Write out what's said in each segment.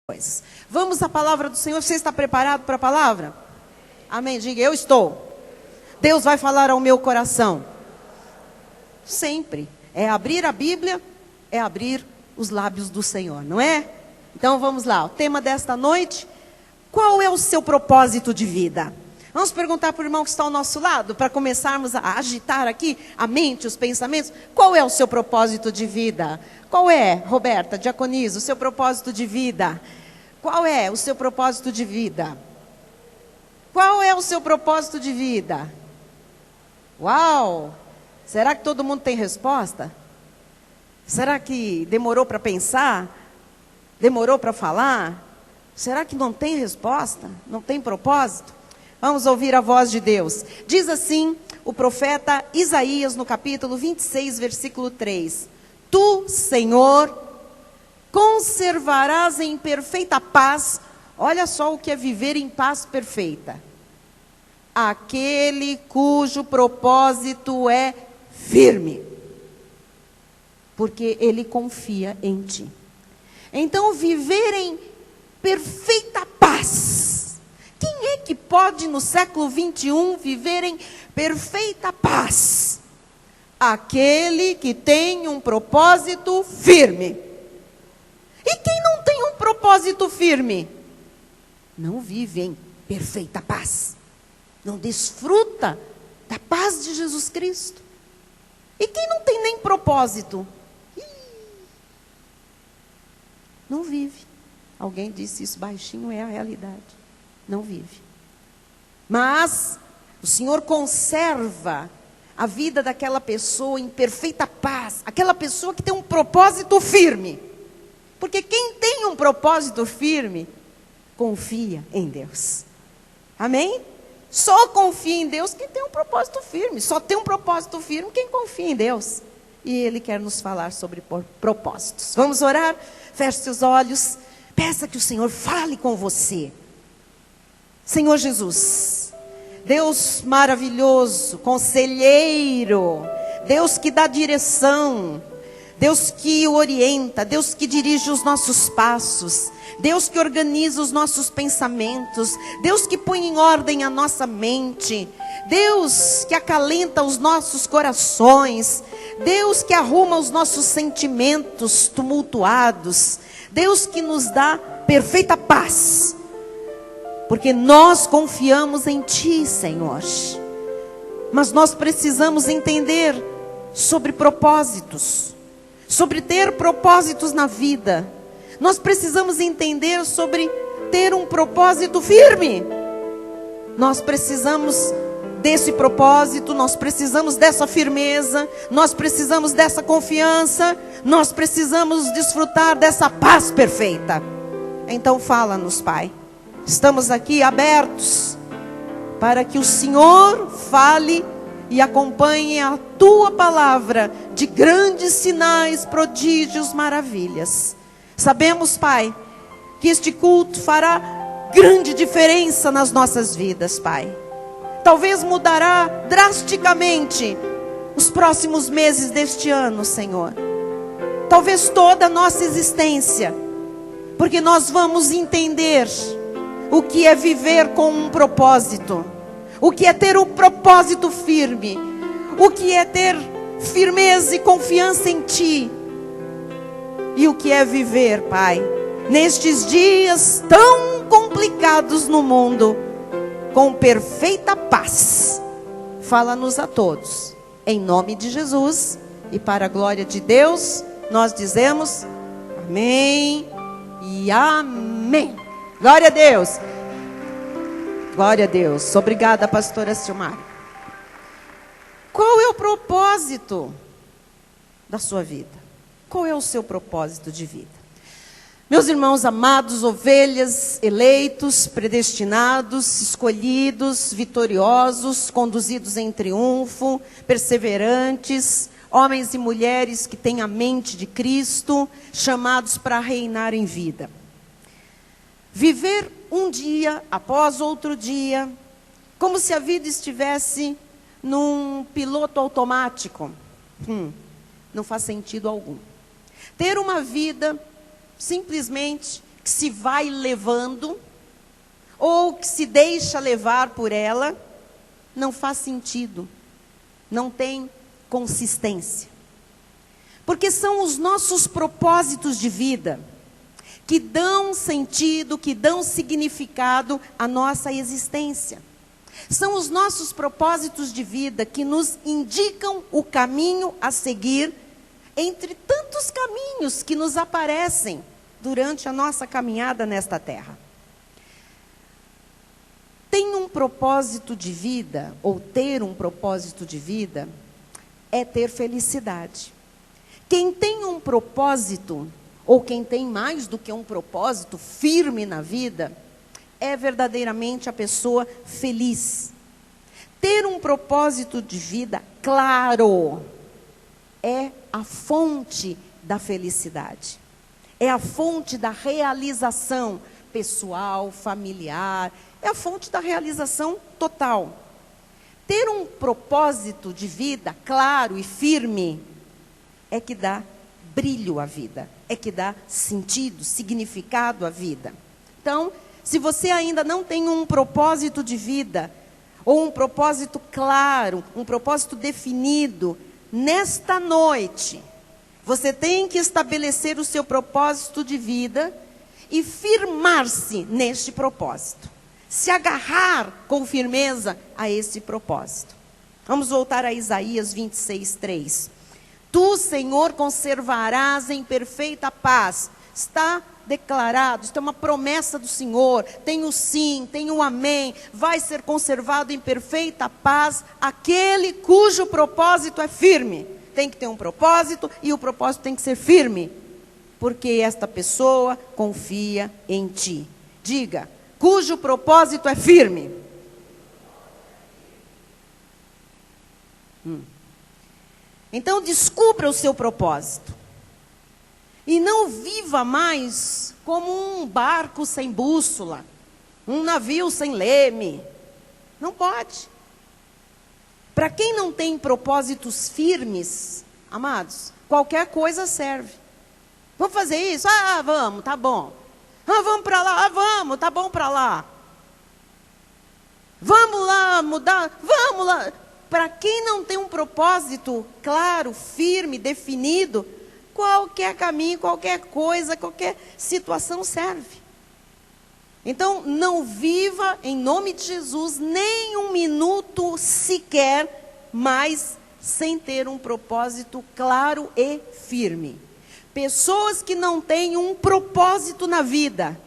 coisas. Vamos à palavra do Senhor. Você está preparado para a palavra? Amém. Diga, eu estou. Deus vai falar ao meu coração. Sempre. É abrir a Bíblia, é abrir os lábios do Senhor, não é? Então vamos lá. O tema desta noite: qual é o seu propósito de vida? Vamos perguntar para o irmão que está ao nosso lado, para começarmos a agitar aqui a mente, os pensamentos. Qual é o seu propósito de vida? Qual é, Roberta, Diaconisa, o seu propósito de vida? Qual é o seu propósito de vida? Qual é o seu propósito de vida? Uau! Será que todo mundo tem resposta? Será que demorou para pensar? Demorou para falar? Será que não tem resposta? Não tem propósito? Vamos ouvir a voz de Deus. Diz assim o profeta Isaías no capítulo 26, versículo 3. Tu, Senhor, conservarás em perfeita paz. Olha só o que é viver em paz perfeita. Aquele cujo propósito é firme, porque ele confia em ti. Então, viver em perfeita paz. Quem é que pode no século 21 viver em perfeita paz? Aquele que tem um propósito firme. E quem não tem um propósito firme, não vive em perfeita paz. Não desfruta da paz de Jesus Cristo. E quem não tem nem propósito, não vive. Alguém disse isso baixinho, é a realidade. Não vive. Mas o Senhor conserva a vida daquela pessoa em perfeita paz. Aquela pessoa que tem um propósito firme. Porque quem tem um propósito firme, confia em Deus. Amém? Só confia em Deus quem tem um propósito firme. Só tem um propósito firme quem confia em Deus. E Ele quer nos falar sobre propósitos. Vamos orar? Feche seus olhos. Peça que o Senhor fale com você. Senhor Jesus, Deus maravilhoso, conselheiro, Deus que dá direção, Deus que orienta, Deus que dirige os nossos passos, Deus que organiza os nossos pensamentos, Deus que põe em ordem a nossa mente, Deus que acalenta os nossos corações, Deus que arruma os nossos sentimentos tumultuados, Deus que nos dá perfeita paz, porque nós confiamos em Ti, Senhor. Mas nós precisamos entender sobre propósitos, sobre ter propósitos na vida. Nós precisamos entender sobre ter um propósito firme. Nós precisamos desse propósito, nós precisamos dessa firmeza, nós precisamos dessa confiança, nós precisamos desfrutar dessa paz perfeita. Então fala-nos, Pai. Estamos aqui abertos para que o Senhor fale e acompanhe a Tua palavra de grandes sinais, prodígios, maravilhas. Sabemos, Pai, que este culto fará grande diferença nas nossas vidas, Pai. Talvez mudará drasticamente os próximos meses deste ano, Senhor. Talvez toda a nossa existência, porque nós vamos entender o que é viver com um propósito, o que é ter um propósito firme, o que é ter firmeza e confiança em Ti, e o que é viver, Pai, nestes dias tão complicados no mundo, com perfeita paz. Fala-nos a todos, em nome de Jesus, e para a glória de Deus, nós dizemos amém e amém. Glória a Deus. Glória a Deus. Obrigada, pastora Silmar. Qual é o propósito da sua vida? Qual é o seu propósito de vida? Meus irmãos amados, ovelhas, eleitos, predestinados, escolhidos, vitoriosos, conduzidos em triunfo, perseverantes, homens e mulheres que têm a mente de Cristo, chamados para reinar em vida. Viver um dia após outro dia, como se a vida estivesse num piloto automático, não faz sentido algum. Ter uma vida simplesmente que se vai levando, ou que se deixa levar por ela, não faz sentido, não tem consistência. Porque são os nossos propósitos de vida que dão sentido, que dão significado à nossa existência. São os nossos propósitos de vida que nos indicam o caminho a seguir entre tantos caminhos que nos aparecem durante a nossa caminhada nesta terra. Tem um propósito de vida, ou ter um propósito de vida, é ter felicidade. Quem tem um propósito, ou quem tem mais do que um propósito firme na vida, é verdadeiramente a pessoa feliz. Ter um propósito de vida claro é a fonte da felicidade. É a fonte da realização pessoal, familiar, é a fonte da realização total. Ter um propósito de vida claro e firme é que dá brilho à vida, é que dá sentido, significado à vida. Então, se você ainda não tem um propósito de vida, ou um propósito claro, um propósito definido, nesta noite, você tem que estabelecer o seu propósito de vida e firmar-se neste propósito. Se agarrar com firmeza a esse propósito. Vamos voltar a Isaías 26:3. Tu, Senhor, conservarás em perfeita paz. Está declarado, isto é uma promessa do Senhor. Tem o sim, tem o amém. Vai ser conservado em perfeita paz aquele cujo propósito é firme. Tem que ter um propósito e o propósito tem que ser firme. Porque esta pessoa confia em ti. Diga, cujo propósito é firme. Então descubra o seu propósito. E não viva mais como um barco sem bússola, um navio sem leme. Não pode. Para quem não tem propósitos firmes, amados, qualquer coisa serve. Vamos fazer isso? Ah, vamos, tá bom. Ah, vamos para lá? Ah, vamos, tá bom para lá. Vamos lá mudar? Vamos lá. Para quem não tem um propósito claro, firme, definido, qualquer caminho, qualquer coisa, qualquer situação serve. Então, não viva, em nome de Jesus, nem um minuto sequer mais sem ter um propósito claro e firme. Pessoas que não têm um propósito na vida,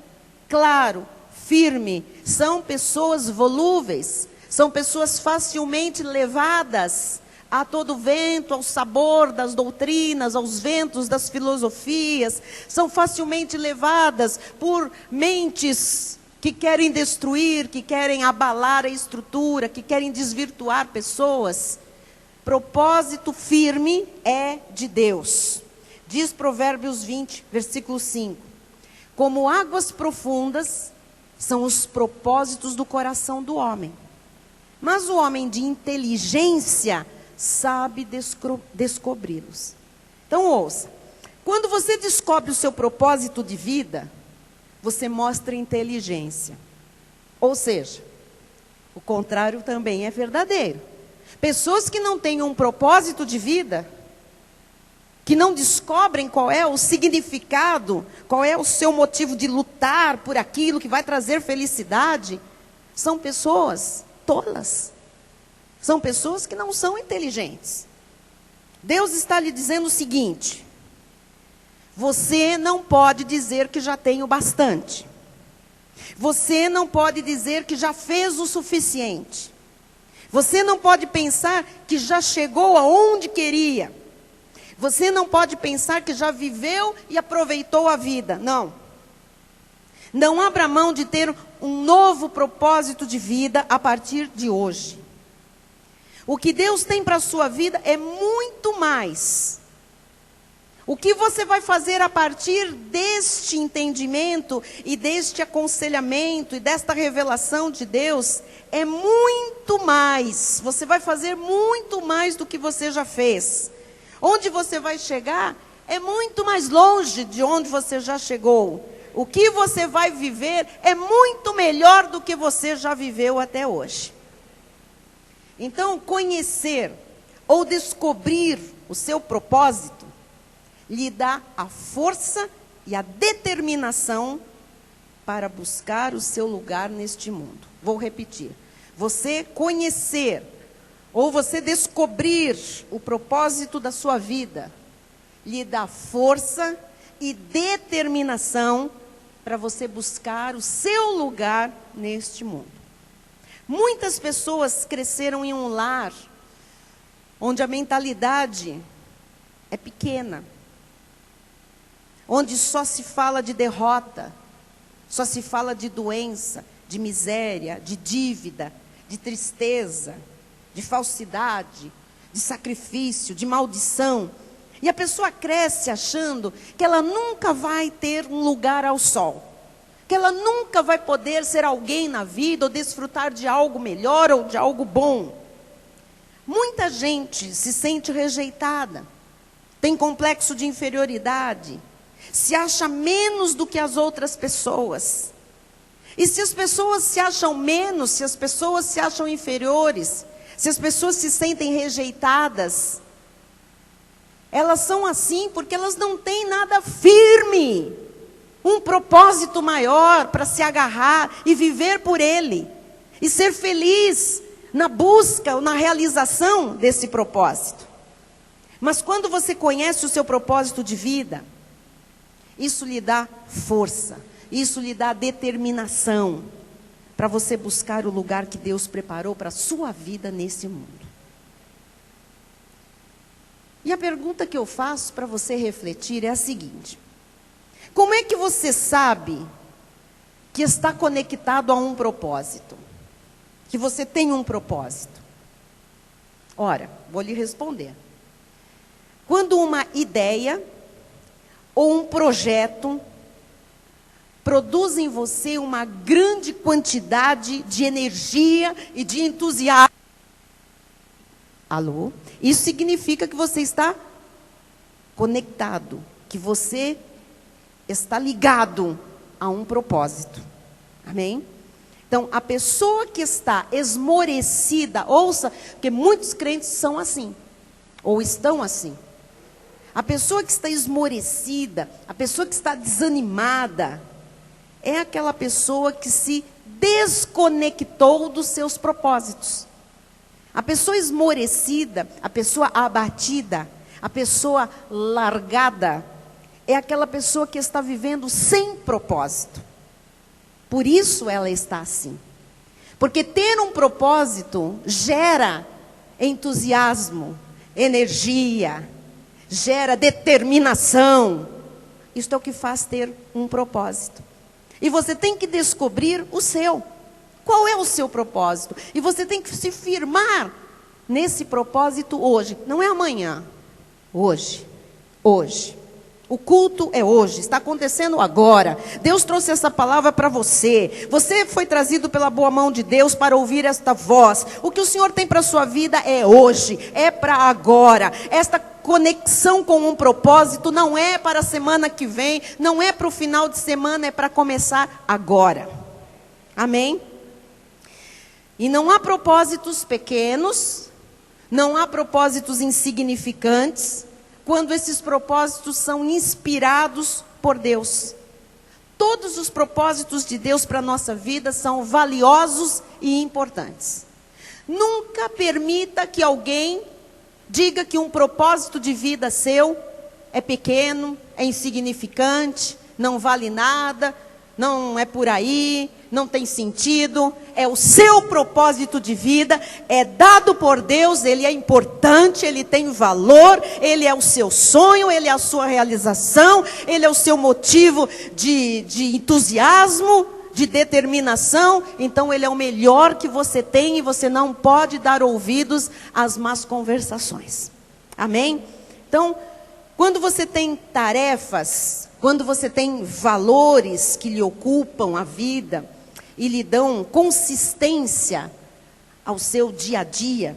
claro, firme, são pessoas volúveis, são pessoas facilmente levadas a todo vento, ao sabor das doutrinas, aos ventos das filosofias, são facilmente levadas por mentes que querem destruir, que querem abalar a estrutura, que querem desvirtuar pessoas. Propósito firme é de Deus. Diz Provérbios 20, versículo 5. Como águas profundas são os propósitos do coração do homem. Mas o homem de inteligência sabe descobri-los. Então ouça, quando você descobre o seu propósito de vida, você mostra inteligência. Ou seja, o contrário também é verdadeiro. Pessoas que não têm um propósito de vida, que não descobrem qual é o significado, qual é o seu motivo de lutar por aquilo que vai trazer felicidade, são pessoas tolas. São pessoas que não são inteligentes. Deus está lhe dizendo o seguinte: você não pode dizer que já tem o bastante. Você não pode dizer que já fez o suficiente. Você não pode pensar que já chegou aonde queria. Você não pode pensar que já viveu e aproveitou a vida. Não. Não abra mão de ter um novo propósito de vida a partir de hoje. O que Deus tem para a sua vida é muito mais. O que você vai fazer a partir deste entendimento e deste aconselhamento e desta revelação de Deus é muito mais. Você vai fazer muito mais do que você já fez. Onde você vai chegar é muito mais longe de onde você já chegou. o que você vai viver é muito melhor do que você já viveu até hoje. Então, conhecer ou descobrir o seu propósito lhe dá a força e a determinação para buscar o seu lugar neste mundo. Vou repetir. Você conhecer ou você descobrir o propósito da sua vida lhe dá força e determinação para você buscar o seu lugar neste mundo. Muitas pessoas cresceram em um lar onde a mentalidade é pequena, onde só se fala de derrota, só se fala de doença, de miséria, de dívida, de tristeza, de falsidade, de sacrifício, de maldição. E a pessoa cresce achando que ela nunca vai ter um lugar ao sol, que ela nunca vai poder ser alguém na vida ou desfrutar de algo melhor ou de algo bom. Muita gente se sente rejeitada, tem complexo de inferioridade, se acha menos do que as outras pessoas. E se as pessoas se acham menos, se as pessoas se acham inferiores, se as pessoas se sentem rejeitadas, elas são assim porque elas não têm nada firme, um propósito maior para se agarrar e viver por ele, e ser feliz na busca ou na realização desse propósito. Mas quando você conhece o seu propósito de vida, isso lhe dá força, isso lhe dá determinação para você buscar o lugar que Deus preparou para a sua vida nesse mundo. E a pergunta que eu faço para você refletir é a seguinte: como é que você sabe que está conectado a um propósito? Que você tem um propósito? Ora, vou lhe responder. Quando uma ideia ou um projeto produz em você uma grande quantidade de energia e de entusiasmo. Alô? Isso significa que você está conectado, que você está ligado a um propósito. Amém? Então, a pessoa que está esmorecida, ouça, porque muitos crentes são assim, ou estão assim. A pessoa que está esmorecida, a pessoa que está desanimada, é aquela pessoa que se desconectou dos seus propósitos. A pessoa esmorecida, a pessoa abatida, a pessoa largada, é aquela pessoa que está vivendo sem propósito. Por isso ela está assim. Porque ter um propósito gera entusiasmo, energia, gera determinação. Isto é o que faz ter um propósito. E você tem que descobrir o seu. Qual é o seu propósito? E você tem que se firmar nesse propósito hoje. Não é amanhã. Hoje. Hoje. O culto é hoje. Está acontecendo agora. Deus trouxe essa palavra para você. Você foi trazido pela boa mão de Deus para ouvir esta voz. O que o Senhor tem para a sua vida é hoje. É para agora. Esta conexão com um propósito não é para a semana que vem. Não é para o final de semana. É para começar agora. Amém? E não há propósitos pequenos, não há propósitos insignificantes, quando esses propósitos são inspirados por Deus. Todos os propósitos de Deus para a nossa vida são valiosos e importantes. Nunca permita que alguém diga que um propósito de vida seu é pequeno, é insignificante, não vale nada, não é por aí, não tem sentido. É o seu propósito de vida, é dado por Deus, ele é importante, ele tem valor, ele é o seu sonho, ele é a sua realização, ele é o seu motivo de entusiasmo, de determinação. Então ele é o melhor que você tem e você não pode dar ouvidos às más conversações. Amém? Então, quando você tem tarefas, quando você tem valores que lhe ocupam a vida e lhe dão consistência ao seu dia a dia,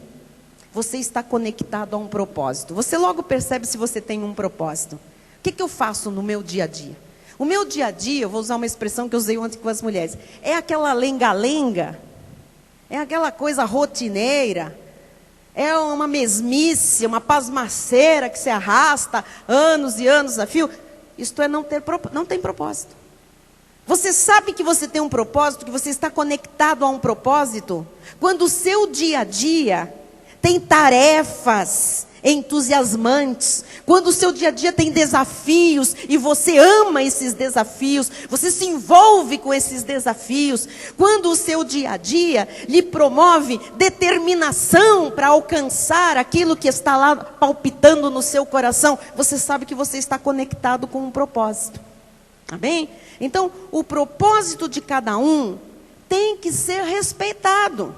você está conectado a um propósito. Você logo percebe se você tem um propósito. O que eu faço no meu dia a dia? O meu dia a dia, eu vou usar uma expressão que eu usei ontem com as mulheres, é aquela lenga-lenga, é aquela coisa rotineira, é uma mesmice, uma pasmaceira que se arrasta anos e anos a fio. Isto é não tem propósito. Você sabe que você tem um propósito, que você está conectado a um propósito, quando o seu dia a dia tem tarefas entusiasmantes, quando o seu dia a dia tem desafios e você ama esses desafios, você se envolve com esses desafios, quando o seu dia a dia lhe promove determinação para alcançar aquilo que está lá palpitando no seu coração, você sabe que você está conectado com um propósito. Amém? Então, o propósito de cada um tem que ser respeitado,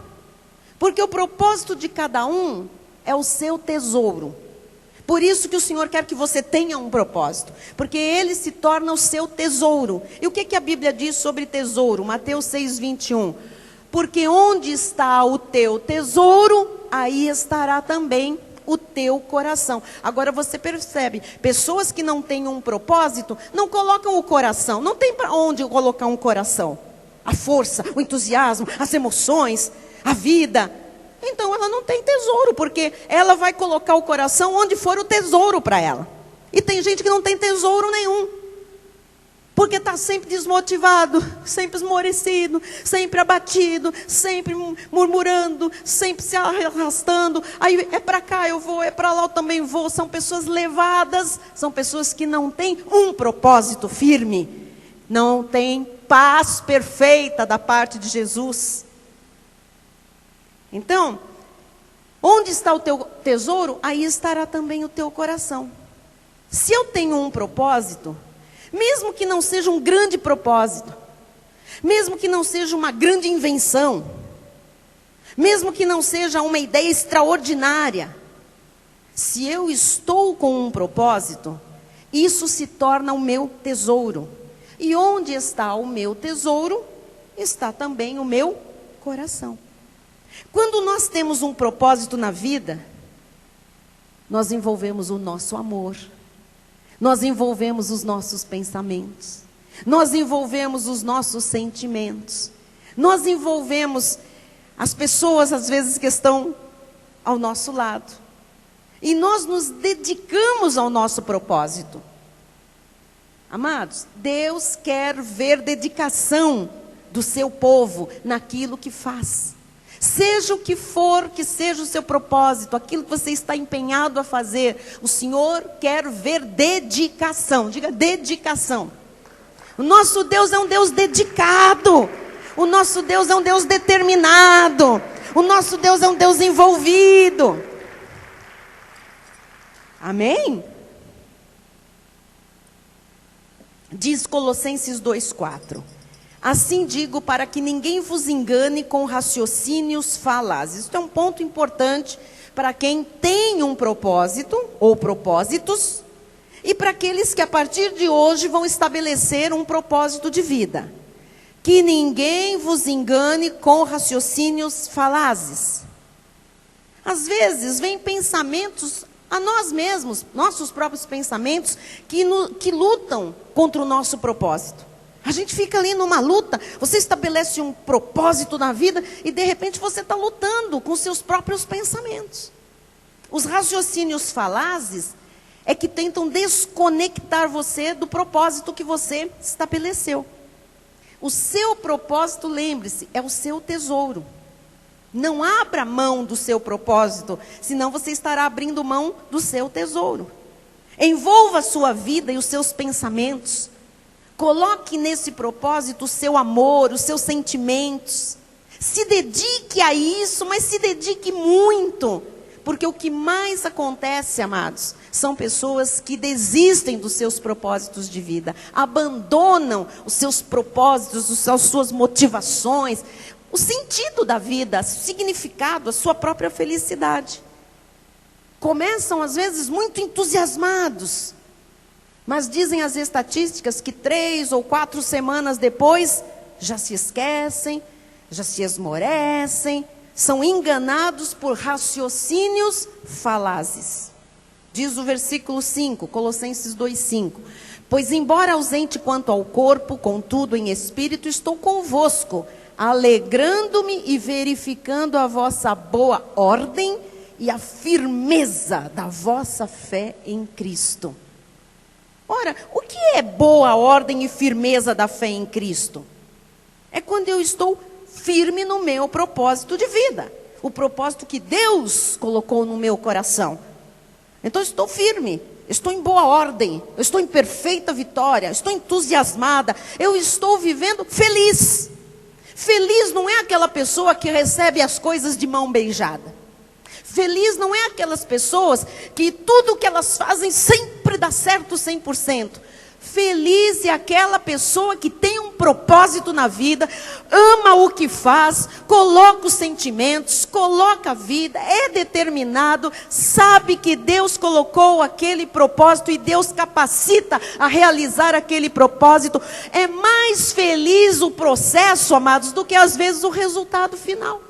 porque o propósito de cada um é o seu tesouro. Por isso que o Senhor quer que você tenha um propósito, porque ele se torna o seu tesouro. E o que a Bíblia diz sobre tesouro? Mateus 6:21. Porque onde está o teu tesouro, aí estará também o teu coração. Agora você percebe, pessoas que não têm um propósito, não colocam o coração, não tem para onde colocar um coração. A força, o entusiasmo, as emoções, a vida. Então ela não tem tesouro, porque ela vai colocar o coração onde for o tesouro para ela. E tem gente que não tem tesouro nenhum, porque está sempre desmotivado, sempre esmorecido, sempre abatido, sempre murmurando, sempre se arrastando. Aí é para cá eu vou, é para lá eu também vou. São pessoas levadas, são pessoas que não têm um propósito firme, não têm paz perfeita da parte de Jesus. Então, onde está o teu tesouro, aí estará também o teu coração. Se eu tenho um propósito, mesmo que não seja um grande propósito, mesmo que não seja uma grande invenção, mesmo que não seja uma ideia extraordinária, se eu estou com um propósito, isso se torna o meu tesouro. E onde está o meu tesouro, está também o meu coração. Quando nós temos um propósito na vida, nós envolvemos o nosso amor, nós envolvemos os nossos pensamentos, nós envolvemos os nossos sentimentos, nós envolvemos as pessoas, às vezes, que estão ao nosso lado. E nós nos dedicamos ao nosso propósito. Amados, Deus quer ver dedicação do seu povo naquilo que faz. Seja o que for que seja o seu propósito, aquilo que você está empenhado a fazer, o Senhor quer ver dedicação. Diga dedicação. O nosso Deus é um Deus dedicado. O nosso Deus é um Deus determinado. O nosso Deus é um Deus envolvido. Amém? Diz Colossenses 2:4. Assim digo, para que ninguém vos engane com raciocínios falazes. Isso é um ponto importante para quem tem um propósito ou propósitos, e para aqueles que a partir de hoje vão estabelecer um propósito de vida. Que ninguém vos engane com raciocínios falazes. Às vezes vem pensamentos a nós mesmos, nossos próprios pensamentos, que lutam contra o nosso propósito. A gente fica ali numa luta, você estabelece um propósito na vida e de repente você está lutando com seus próprios pensamentos. Os raciocínios falazes é que tentam desconectar você do propósito que você estabeleceu. O seu propósito, lembre-se, é o seu tesouro. Não abra mão do seu propósito, senão você estará abrindo mão do seu tesouro. Envolva a sua vida e os seus pensamentos. Coloque nesse propósito o seu amor, os seus sentimentos. Se dedique a isso, mas se dedique muito. Porque o que mais acontece, amados, são pessoas que desistem dos seus propósitos de vida. Abandonam os seus propósitos, as suas motivações, o sentido da vida, o significado, a sua própria felicidade. Começam, às vezes, muito entusiasmados. Mas dizem as estatísticas que 3 ou 4 semanas depois, já se esquecem, já se esmorecem, são enganados por raciocínios falazes. Diz o versículo 5, Colossenses 2:5. Pois embora ausente quanto ao corpo, contudo em espírito estou convosco, alegrando-me e verificando a vossa boa ordem e a firmeza da vossa fé em Cristo. Ora, o que é boa ordem e firmeza da fé em Cristo? É quando eu estou firme no meu propósito de vida. O propósito que Deus colocou no meu coração. Então eu estou firme, estou em boa ordem, eu estou em perfeita vitória, estou entusiasmada, eu estou vivendo feliz. Feliz não é aquela pessoa que recebe as coisas de mão beijada. Feliz não é aquelas pessoas que tudo que elas fazem sempre dá certo 100%. Feliz é aquela pessoa que tem um propósito na vida, ama o que faz, coloca os sentimentos, coloca a vida, é determinado, sabe que Deus colocou aquele propósito e Deus capacita a realizar aquele propósito. É mais feliz o processo, amados, do que às vezes o resultado final.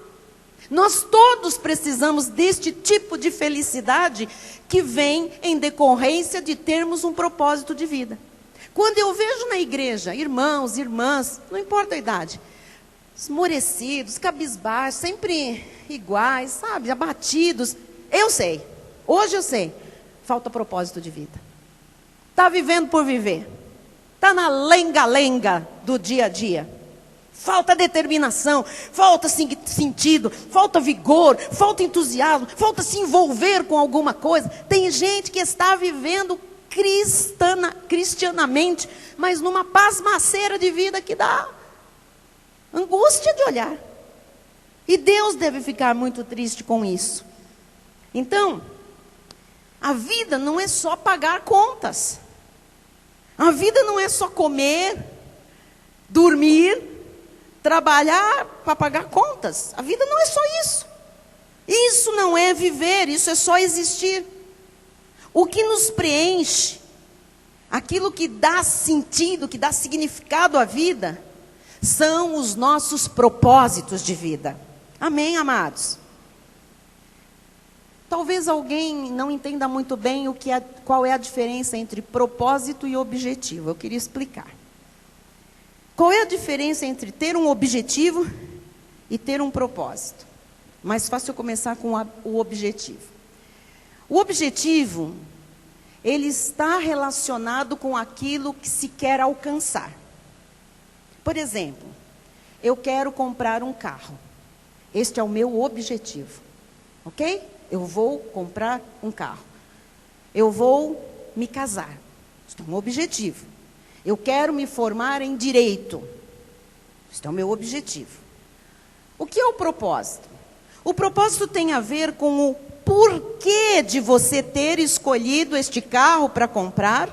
Nós todos precisamos deste tipo de felicidade que vem em decorrência de termos um propósito de vida. Quando eu vejo na igreja irmãos, irmãs, não importa a idade, esmorecidos, cabisbaixos, sempre iguais, sabe, abatidos, eu sei, hoje eu sei, falta propósito de vida. Está vivendo por viver, está na lenga-lenga do dia a dia. Falta determinação, falta sentido, falta vigor, falta entusiasmo, falta se envolver com alguma coisa. Tem gente que está vivendo cristianamente, mas numa pasmaceira de vida que dá angústia de olhar. E Deus deve ficar muito triste com isso. Então, a vida não é só pagar contas. A vida não é só comer, dormir, trabalhar para pagar contas. A vida não é só isso. Isso não é viver, isso é só existir. O que nos preenche, aquilo que dá sentido, que dá significado à vida, são os nossos propósitos de vida. Amém, amados? Talvez alguém não entenda muito bem qual é a diferença entre propósito e objetivo. Eu queria explicar. Qual é a diferença entre ter um objetivo e ter um propósito? Mais fácil eu começar com o objetivo. O objetivo, ele está relacionado com aquilo que se quer alcançar. Por exemplo, eu quero comprar um carro. Este é o meu objetivo. Ok? Eu vou comprar um carro. Eu vou me casar. Isso é um objetivo. Eu quero me formar em direito. Isso é o meu objetivo. O que é o propósito? O propósito tem a ver com o porquê de você ter escolhido este carro para comprar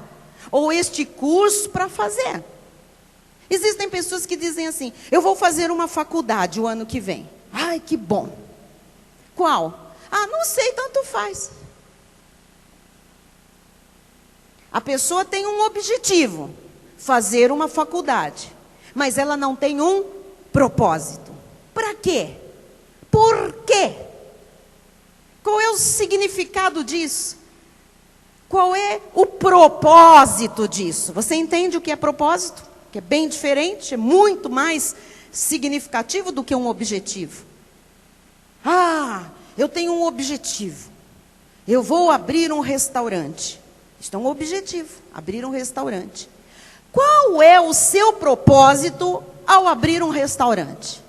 ou este curso para fazer. Existem pessoas que dizem assim: eu vou fazer uma faculdade o ano que vem. Ai, que bom. Qual? Ah, não sei, tanto faz. A pessoa tem um objetivo, fazer uma faculdade, mas ela não tem um propósito. Para quê? Por quê? Qual é o significado disso? Qual é o propósito disso? Você entende o que é propósito? Que é bem diferente, é muito mais significativo do que um objetivo. Ah, eu tenho um objetivo. Eu vou abrir um restaurante. Isto é um objetivo, abrir um restaurante. Qual é o seu propósito ao abrir um restaurante?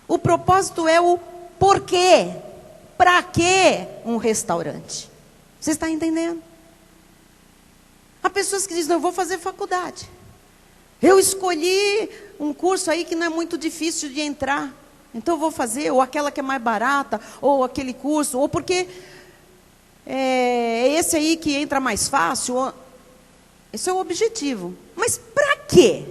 O propósito é o porquê. Para que um restaurante? Você está entendendo? Há pessoas que dizem: eu vou fazer faculdade. Eu escolhi um curso aí que não é muito difícil de entrar. Então eu vou fazer, ou aquela que é mais barata, ou aquele curso, ou porque é esse aí que entra mais fácil. Esse é o objetivo. Mas para quê?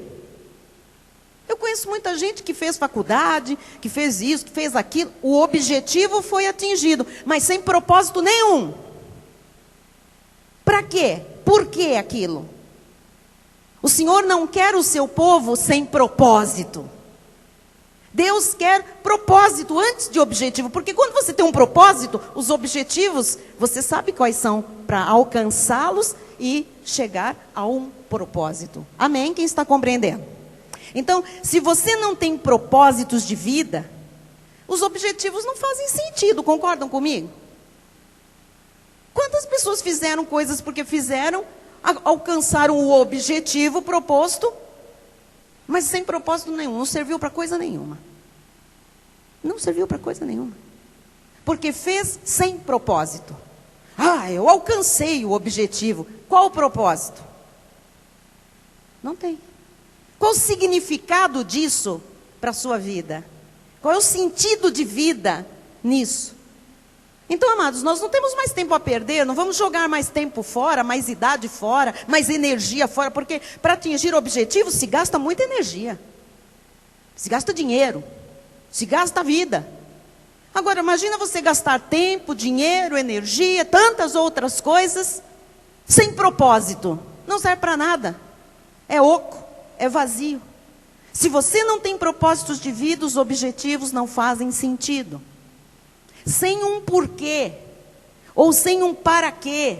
Eu conheço muita gente que fez faculdade, que fez isso, que fez aquilo. O objetivo foi atingido, mas sem propósito nenhum. Para quê? Por que aquilo? O Senhor não quer o seu povo sem propósito. Deus quer propósito antes de objetivo, porque quando você tem um propósito, os objetivos, você sabe quais são para alcançá-los e chegar a um propósito. Amém? Quem está compreendendo? Então, se você não tem propósitos de vida, os objetivos não fazem sentido, concordam comigo? Quantas pessoas fizeram coisas porque fizeram, alcançaram o objetivo proposto, mas sem propósito nenhum, não serviu para coisa nenhuma. Não serviu para coisa nenhuma. Porque fez sem propósito. Eu alcancei o objetivo. Qual o propósito? Não tem. Qual o significado disso para a sua vida? Qual é o sentido de vida nisso? Então, amados, nós não temos mais tempo a perder, não vamos jogar mais tempo fora, mais idade fora, mais energia fora, porque para atingir objetivos se gasta muita energia, se gasta dinheiro, se gasta vida. Agora, imagina você gastar tempo, dinheiro, energia, tantas outras coisas, sem propósito, não serve para nada, é oco, é vazio. Se você não tem propósitos de vida, os objetivos não fazem sentido. Sem um porquê, ou sem um para quê.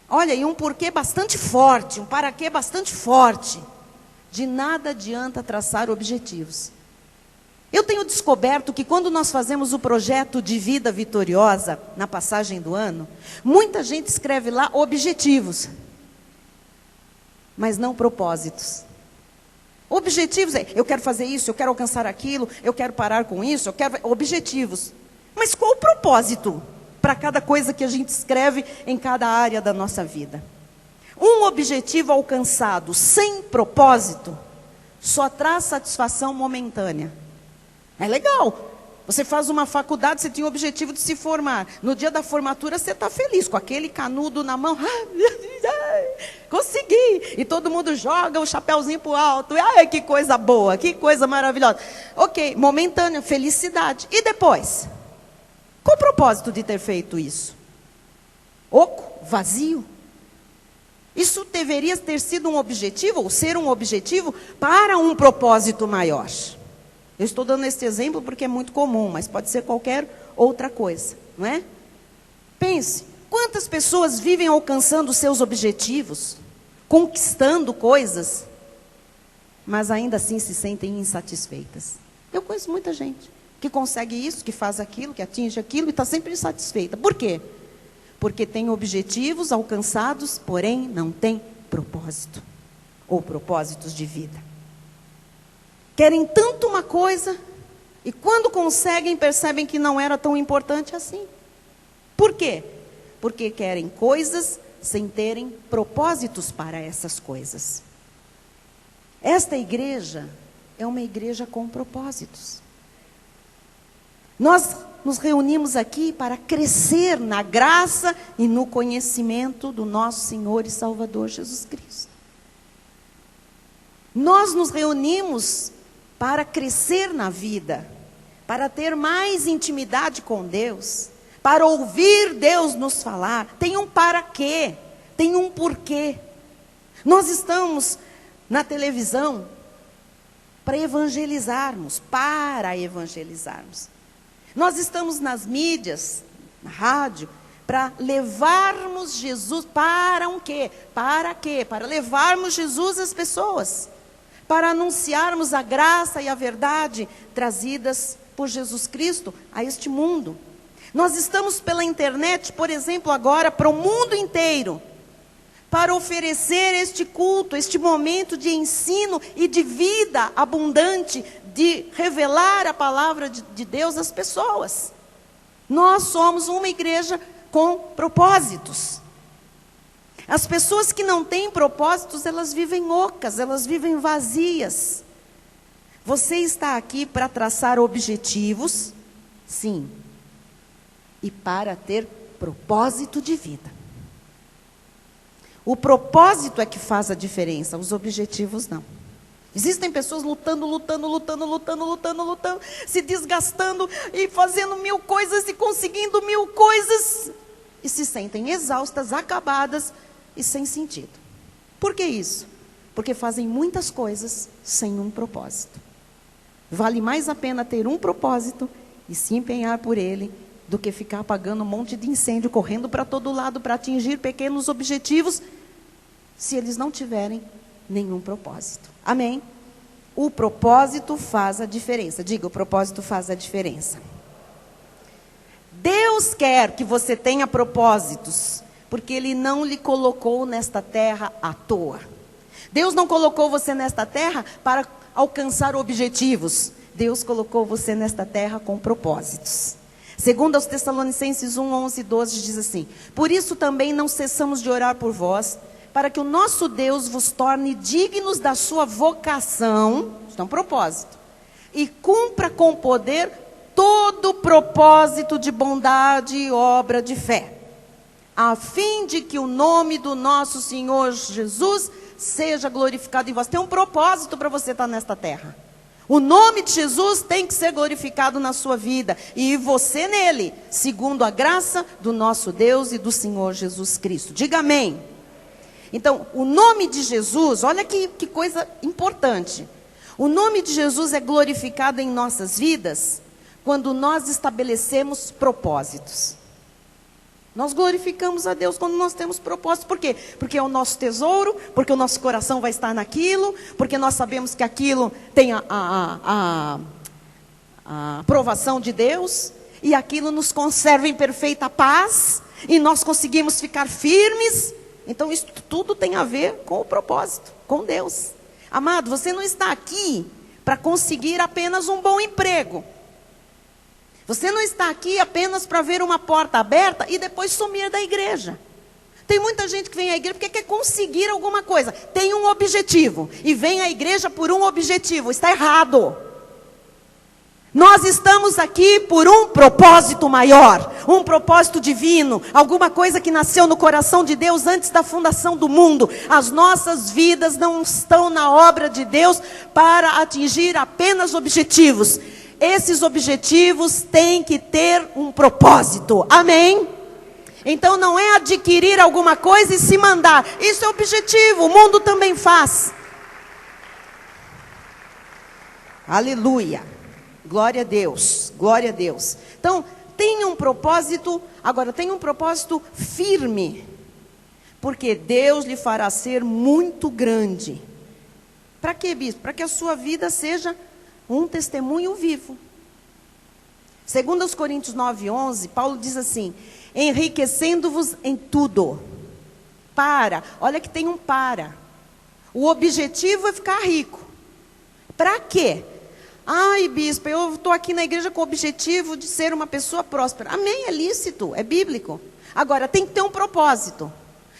Olha, e um porquê bastante forte, um para quê bastante forte. De nada adianta traçar objetivos. Eu tenho descoberto que quando nós fazemos o projeto de vida vitoriosa, na passagem do ano, muita gente escreve lá objetivos, mas não propósitos. Objetivos é, eu quero fazer isso, eu quero alcançar aquilo, eu quero parar com isso, eu quero... Objetivos. Mas qual o propósito para cada coisa que a gente escreve em cada área da nossa vida? Um objetivo alcançado sem propósito só traz satisfação momentânea. É legal. Você faz uma faculdade, você tem o objetivo de se formar. No dia da formatura você está feliz, com aquele canudo na mão. Consegui! E todo mundo joga o chapéuzinho para o alto. Ai, que coisa boa, que coisa maravilhosa. Ok, momentânea, felicidade. E depois? Qual o propósito de ter feito isso? Oco? Vazio? Isso deveria ter sido um objetivo, ou ser um objetivo, para um propósito maior. Eu estou dando este exemplo porque é muito comum, mas pode ser qualquer outra coisa, não é? Pense, quantas pessoas vivem alcançando seus objetivos, conquistando coisas, mas ainda assim se sentem insatisfeitas. Eu conheço muita gente que consegue isso, que faz aquilo, que atinge aquilo e está sempre insatisfeita. Por quê? Porque tem objetivos alcançados, porém não tem propósito, ou propósitos de vida. Querem tanto uma coisa, e quando conseguem, percebem que não era tão importante assim. Por quê? Porque querem coisas sem terem propósitos para essas coisas. Esta igreja é uma igreja com propósitos. Nós nos reunimos aqui para crescer na graça e no conhecimento do nosso Senhor e Salvador Jesus Cristo. Nós nos reunimos para crescer na vida, para ter mais intimidade com Deus, para ouvir Deus nos falar. Tem um para quê, tem um porquê. Nós estamos na televisão para evangelizarmos. Nós estamos nas mídias, na rádio, para levarmos Jesus para um quê? Para quê? Para levarmos Jesus às pessoas. Para anunciarmos a graça e a verdade trazidas por Jesus Cristo a este mundo. Nós estamos pela internet, por exemplo, agora para o mundo inteiro, para oferecer este culto, este momento de ensino e de vida abundante, de revelar a palavra de Deus às pessoas. Nós somos uma igreja com propósitos. As pessoas que não têm propósitos, elas vivem ocas, elas vivem vazias. Você está aqui para traçar objetivos, sim, e para ter propósito de vida. O propósito é que faz a diferença, os objetivos não. Existem pessoas lutando, se desgastando e fazendo 1000 coisas e conseguindo 1000 coisas e se sentem exaustas, acabadas e sem sentido. Por que isso? Porque fazem muitas coisas sem um propósito. Vale mais a pena ter um propósito e se empenhar por ele, do que ficar apagando um monte de incêndio, correndo para todo lado para atingir pequenos objetivos, se eles não tiverem nenhum propósito. Amém? O propósito faz a diferença. Diga, o propósito faz a diferença. Deus quer que você tenha propósitos, porque Ele não lhe colocou nesta terra à toa. Deus não colocou você nesta terra para alcançar objetivos. Deus colocou você nesta terra com propósitos. Segundo aos Tessalonicenses 1, 11 e 12 diz assim: por isso também não cessamos de orar por vós, para que o nosso Deus vos torne dignos da sua vocação, isto é um propósito, e cumpra com poder todo o propósito de bondade e obra de fé, a fim de que o nome do nosso Senhor Jesus seja glorificado em vós. Tem um propósito para você estar nesta terra. O nome de Jesus tem que ser glorificado na sua vida, e você nele, segundo a graça do nosso Deus e do Senhor Jesus Cristo. Diga amém. Então, o nome de Jesus, olha que coisa importante. O nome de Jesus é glorificado em nossas vidas quando nós estabelecemos propósitos. Nós glorificamos a Deus quando nós temos propósito. Por quê? Porque é o nosso tesouro, porque o nosso coração vai estar naquilo, porque nós sabemos que aquilo tem a aprovação de Deus, e aquilo nos conserva em perfeita paz, e nós conseguimos ficar firmes. Então isso tudo tem a ver com o propósito, com Deus. Amado, você não está aqui para conseguir apenas um bom emprego. Você não está aqui apenas para ver uma porta aberta e depois sumir da igreja. Tem muita gente que vem à igreja porque quer conseguir alguma coisa. Tem um objetivo e vem à igreja por um objetivo. Está errado. Nós estamos aqui por um propósito maior, um propósito divino, alguma coisa que nasceu no coração de Deus antes da fundação do mundo. As nossas vidas não estão na obra de Deus para atingir apenas objetivos. Esses objetivos têm que ter um propósito. Amém? Então não é adquirir alguma coisa e se mandar. Isso é objetivo, o mundo também faz. Aleluia. Glória a Deus, glória a Deus. Então, tenha um propósito, agora tenha um propósito firme. Porque Deus lhe fará ser muito grande. Para quê, bispo? Para que a sua vida seja um testemunho vivo. Segundo aos Coríntios 9, 11, Paulo diz assim: enriquecendo-vos em tudo. Olha que tem um para. O objetivo é ficar rico. Para quê? Ai, bispo, eu estou aqui na igreja com o objetivo de ser uma pessoa próspera. Amém, é lícito, é bíblico. Agora, tem que ter um propósito.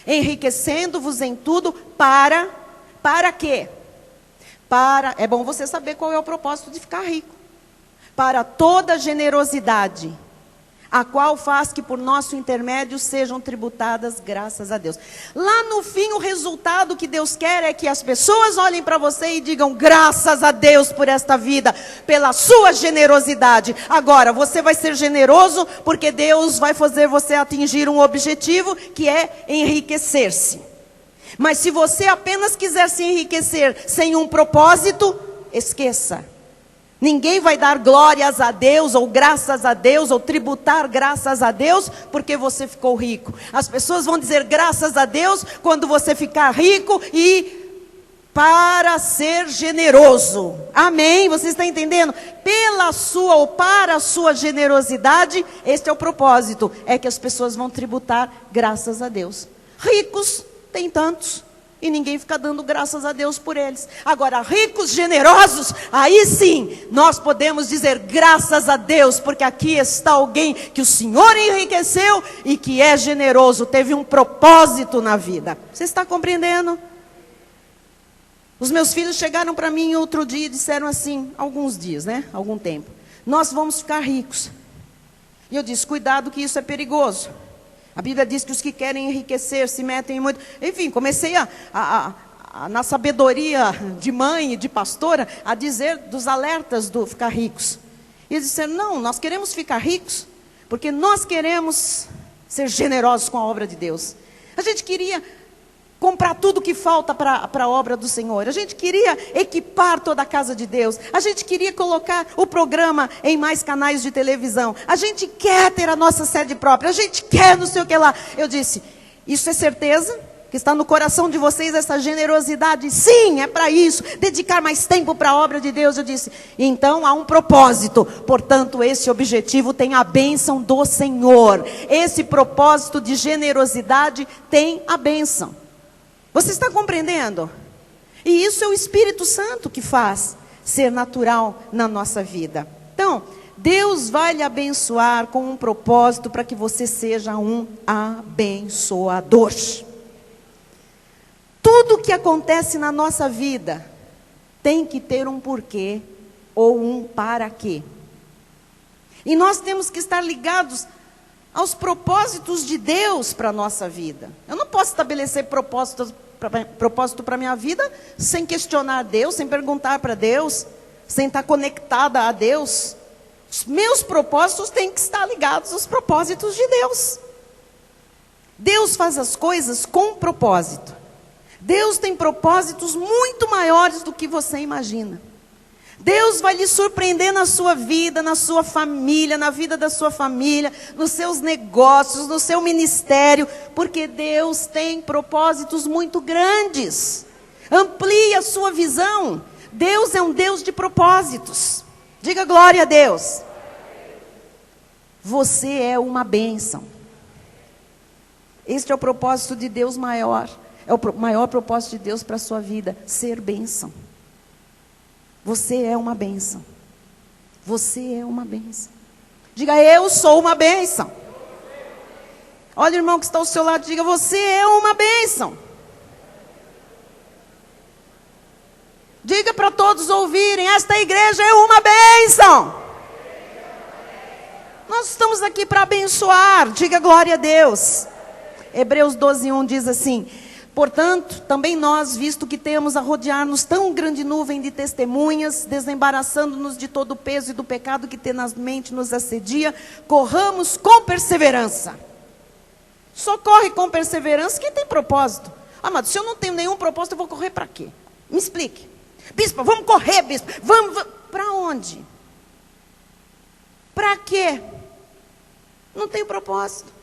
Enriquecendo-vos em tudo, para quê? É bom você saber qual é o propósito de ficar rico. Para toda generosidade, a qual faz que por nosso intermédio sejam tributadas graças a Deus. Lá no fim, o resultado que Deus quer é que as pessoas olhem para você e digam: graças a Deus por esta vida, pela sua generosidade. Agora, você vai ser generoso porque Deus vai fazer você atingir um objetivo, que é enriquecer-se. Mas se você apenas quiser se enriquecer sem um propósito, esqueça. Ninguém vai dar glórias a Deus, ou graças a Deus, ou tributar graças a Deus, porque você ficou rico. As pessoas vão dizer graças a Deus quando você ficar rico e para ser generoso. Amém? Você está entendendo? Pela sua ou para a sua generosidade, este é o propósito. É que as pessoas vão tributar graças a Deus. Ricos tem tantos, e ninguém fica dando graças a Deus por eles. Agora, ricos, generosos, aí sim, nós podemos dizer graças a Deus, porque aqui está alguém que o Senhor enriqueceu e que é generoso, teve um propósito na vida. Você está compreendendo? Os meus filhos chegaram para mim outro dia e disseram assim, alguns dias, algum tempo: nós vamos ficar ricos. E eu disse: cuidado que isso é perigoso. A Bíblia diz que os que querem enriquecer se metem em muito... Enfim, comecei na sabedoria de mãe e de pastora, a dizer dos alertas do ficar ricos. E eles disseram: não, nós queremos ficar ricos, porque nós queremos ser generosos com a obra de Deus. A gente queria comprar tudo que falta para a obra do Senhor. A gente queria equipar toda a casa de Deus. A gente queria colocar o programa em mais canais de televisão. A gente quer ter a nossa sede própria. A gente quer não sei o que lá. Eu disse, isso é certeza? Que está no coração de vocês essa generosidade? Sim, é para isso. Dedicar mais tempo para a obra de Deus. Eu disse, então há um propósito. Portanto, esse objetivo tem a bênção do Senhor. Esse propósito de generosidade tem a bênção. Você está compreendendo? E isso é o Espírito Santo que faz ser natural na nossa vida. Então, Deus vai lhe abençoar com um propósito para que você seja um abençoador. Tudo que acontece na nossa vida tem que ter um porquê ou um para quê. E nós temos que estar ligados aos propósitos de Deus para a nossa vida. Eu não posso estabelecer propósito para a minha vida sem questionar Deus, sem perguntar para Deus, sem estar conectada a Deus. Os meus propósitos têm que estar ligados aos propósitos de Deus. Deus faz as coisas com propósito. Deus tem propósitos muito maiores do que você imagina. Deus vai lhe surpreender na sua vida, na sua família, na vida da sua família, nos seus negócios, no seu ministério, porque Deus tem propósitos muito grandes. Amplie a sua visão. Deus é um Deus de propósitos. Diga glória a Deus. Você é uma bênção. Este é o propósito de Deus maior. É o maior propósito de Deus para a sua vida, ser bênção. Você é uma bênção. Você é uma bênção. Diga, eu sou uma bênção. Olha o irmão que está ao seu lado, diga, você é uma bênção. Diga para todos ouvirem, esta igreja é uma bênção. Nós estamos aqui para abençoar, diga glória a Deus. Hebreus 12:1 diz assim, portanto, também nós, visto que temos a rodear-nos tão grande nuvem de testemunhas, desembaraçando-nos de todo o peso e do pecado que tenazmente nos assedia, corramos com perseverança. Só corre com perseverança quem tem propósito. Amado, se eu não tenho nenhum propósito, eu vou correr para quê? Me explique. Bispo, vamos correr, bispo. Vamos. Para onde? Para quê? Não tenho propósito.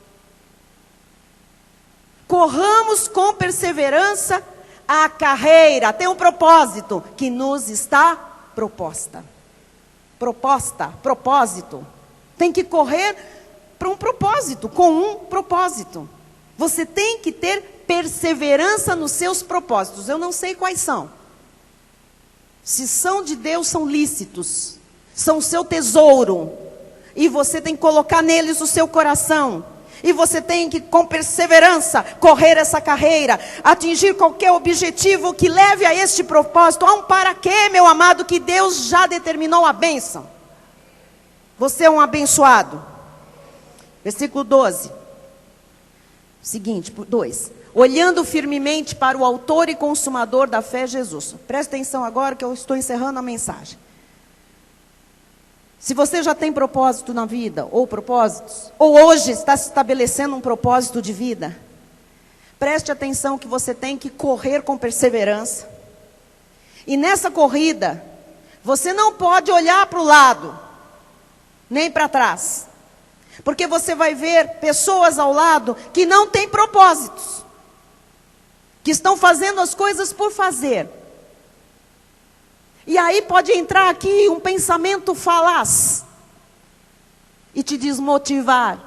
Corramos com perseverança a carreira. Tem um propósito que nos está proposta. Propósito. Tem que correr para um propósito, com um propósito. Você tem que ter perseverança nos seus propósitos. Eu não sei quais são. Se são de Deus, são lícitos. São o seu tesouro. E você tem que colocar neles o seu coração. E você tem que, com perseverança, correr essa carreira, atingir qualquer objetivo que leve a este propósito. Há um para quê, meu amado, que Deus já determinou a bênção. Você é um abençoado. Versículo 12. Seguinte, 2. Olhando firmemente para o autor e consumador da fé, Jesus. Presta atenção agora que eu estou encerrando a mensagem. Se você já tem propósito na vida, ou propósitos, ou hoje está se estabelecendo um propósito de vida, preste atenção que você tem que correr com perseverança. E nessa corrida, você não pode olhar para o lado, nem para trás. Porque você vai ver pessoas ao lado que não têm propósitos. Que estão fazendo as coisas por fazer. E aí pode entrar aqui um pensamento falaz e te desmotivar,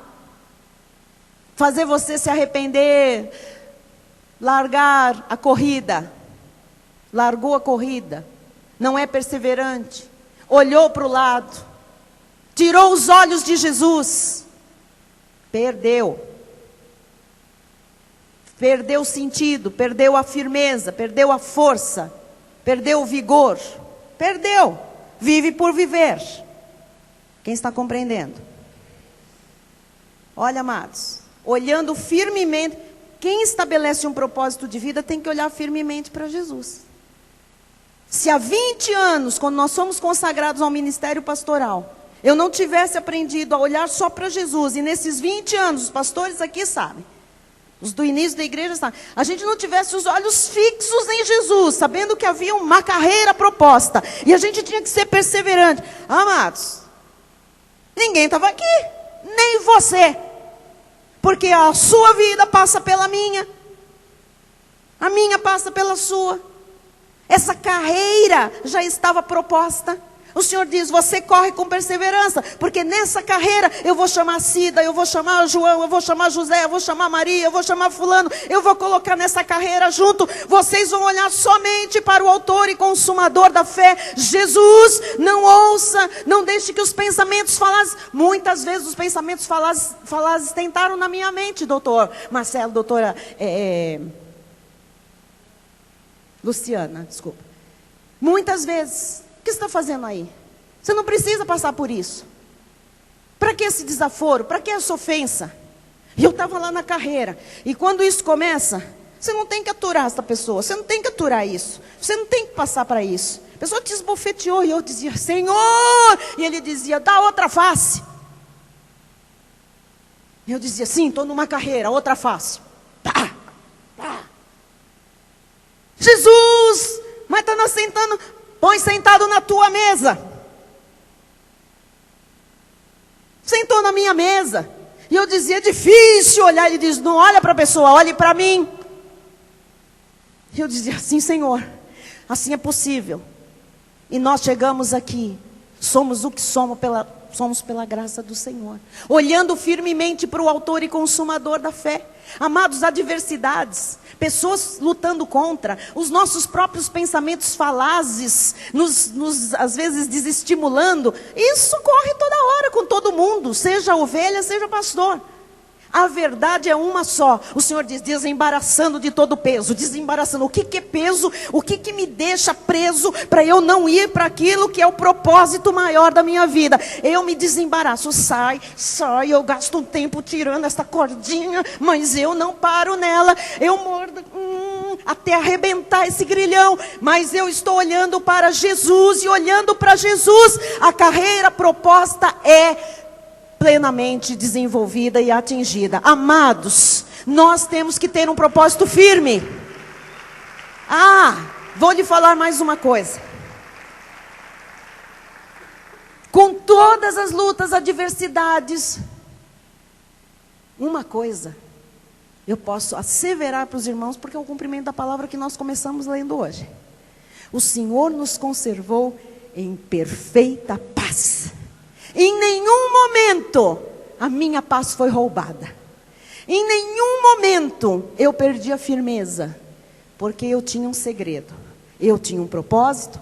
fazer você se arrepender, largar a corrida, largou a corrida, não é perseverante, olhou para o lado, tirou os olhos de Jesus, perdeu o sentido, perdeu a firmeza, perdeu a força, perdeu o vigor. Perdeu. Vive por viver. Quem está compreendendo? Olha, amados. Olhando firmemente. Quem estabelece um propósito de vida tem que olhar firmemente para Jesus. Se há 20 anos, quando nós somos consagrados ao ministério pastoral, eu não tivesse aprendido a olhar só para Jesus, e nesses 20 anos, os pastores aqui sabem, Os do início da igreja, a gente não tivesse os olhos fixos em Jesus, sabendo que havia uma carreira proposta, e a gente tinha que ser perseverante. Amados, ninguém estava aqui, nem você, porque a sua vida passa pela minha, a minha passa pela sua. Essa carreira já estava proposta. O Senhor diz, você corre com perseverança, porque nessa carreira eu vou chamar Cida, eu vou chamar João, eu vou chamar José, eu vou chamar Maria, eu vou chamar fulano, eu vou colocar nessa carreira junto. Vocês vão olhar somente para o autor e consumador da fé, Jesus. Não ouça, não deixe que os pensamentos falazes, muitas vezes os pensamentos falazes tentaram na minha mente, doutor Marcelo, doutora Luciana, desculpa. Muitas vezes. O que você está fazendo aí? Você não precisa passar por isso. Para que esse desaforo? Para que essa ofensa? E eu estava lá na carreira. E quando isso começa, você não tem que aturar essa pessoa. Você não tem que aturar isso. Você não tem que passar para isso. A pessoa te esbofeteou e eu dizia, Senhor! E ele dizia, dá outra face. E eu dizia, sim, estou numa carreira, outra face. Tá, tá. Jesus! Mas está nós sentando... Põe sentado na tua mesa. Sentou na minha mesa. E eu dizia, é difícil olhar. Ele diz, não olha para a pessoa, olhe para mim. E eu dizia, assim, Senhor, assim é possível. E nós chegamos aqui, somos o que somos pela graça do Senhor. Olhando firmemente para o autor e consumador da fé. Amados, adversidades, pessoas lutando contra, os nossos próprios pensamentos falazes, nos às vezes desestimulando, isso ocorre toda hora com todo mundo, seja ovelha, seja pastor. A verdade é uma só. O Senhor diz, desembaraçando de todo peso, desembaraçando. O que é peso? O que me deixa preso para eu não ir para aquilo que é o propósito maior da minha vida? Eu me desembaraço, sai, eu gasto um tempo tirando essa cordinha, mas eu não paro nela, eu mordo até arrebentar esse grilhão, mas eu estou olhando para Jesus, e olhando para Jesus, a carreira proposta é plenamente desenvolvida e atingida. Amados, nós temos que ter um propósito firme. Vou lhe falar mais uma coisa. Com todas as lutas, adversidades, uma coisa eu posso asseverar para os irmãos, porque é o cumprimento da palavra que nós começamos lendo hoje. O Senhor nos conservou em perfeita paz. Em nenhum momento a minha paz foi roubada. Em nenhum momento eu perdi a firmeza, porque eu tinha um segredo. Eu tinha um propósito.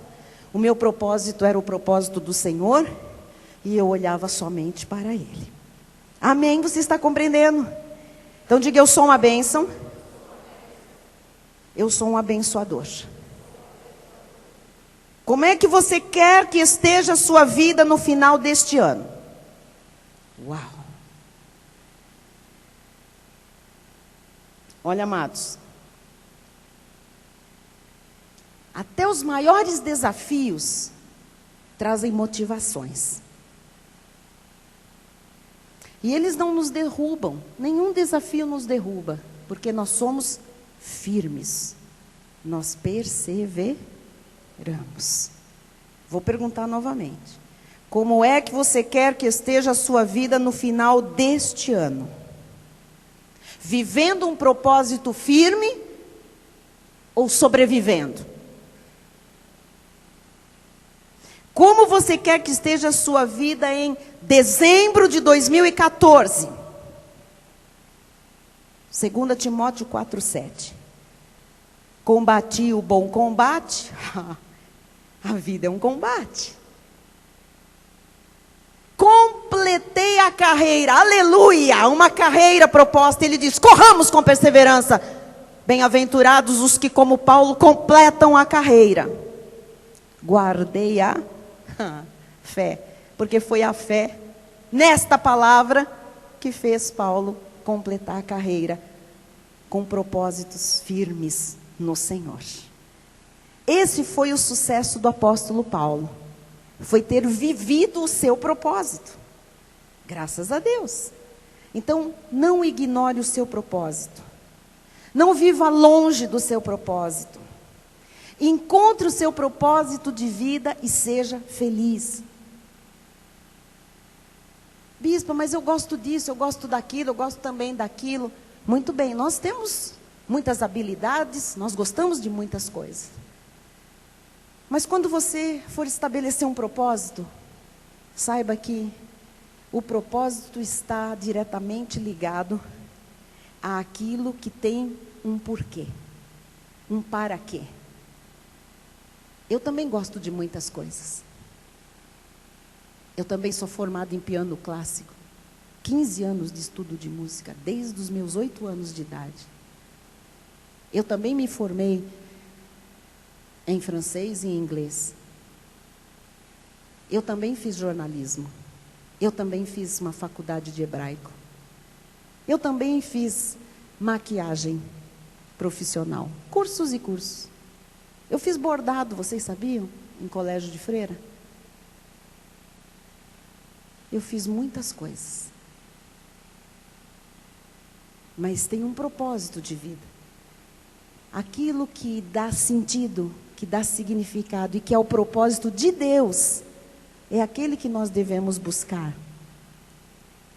O meu propósito era o propósito do Senhor, e eu olhava somente para Ele. Amém? Você está compreendendo? Então diga, eu sou uma bênção. Eu sou um abençoador. Como é que você quer que esteja a sua vida no final deste ano? Uau! Olha, amados. Até os maiores desafios trazem motivações. E eles não nos derrubam. Nenhum desafio nos derruba. Porque nós somos firmes. Nós perseveramos. Vou perguntar novamente. Como é que você quer que esteja a sua vida no final deste ano? Vivendo um propósito firme ou sobrevivendo? Como você quer que esteja a sua vida em dezembro de 2014? 2 Timóteo 4:7. Combati o bom combate. A vida é um combate. Completei a carreira, aleluia, uma carreira proposta. Ele diz, corramos com perseverança. Bem-aventurados os que, como Paulo, completam a carreira. Guardei a fé, porque foi a fé nesta palavra que fez Paulo completar a carreira com propósitos firmes no Senhor. Esse foi o sucesso do apóstolo Paulo. Foi ter vivido o seu propósito. Graças a Deus. Então, não ignore o seu propósito. Não viva longe do seu propósito. Encontre o seu propósito de vida e seja feliz. Bispa, mas eu gosto disso, eu gosto daquilo, eu gosto também daquilo. Muito bem, nós temos muitas habilidades, nós gostamos de muitas coisas. Mas quando você for estabelecer um propósito, saiba que o propósito está diretamente ligado àquilo que tem um porquê, um para quê. Eu também gosto de muitas coisas. Eu também sou formada em piano clássico. 15 anos de estudo de música, desde os meus 8 anos de idade. Eu também me formei em francês e em inglês. Eu também fiz jornalismo. Eu também fiz uma faculdade de hebraico. Eu também fiz maquiagem profissional. Cursos e cursos. Eu fiz bordado, vocês sabiam? Em colégio de freira. Eu fiz muitas coisas. Mas tem um propósito de vida. Aquilo que dá sentido, que dá significado e que é o propósito de Deus, é aquele que nós devemos buscar.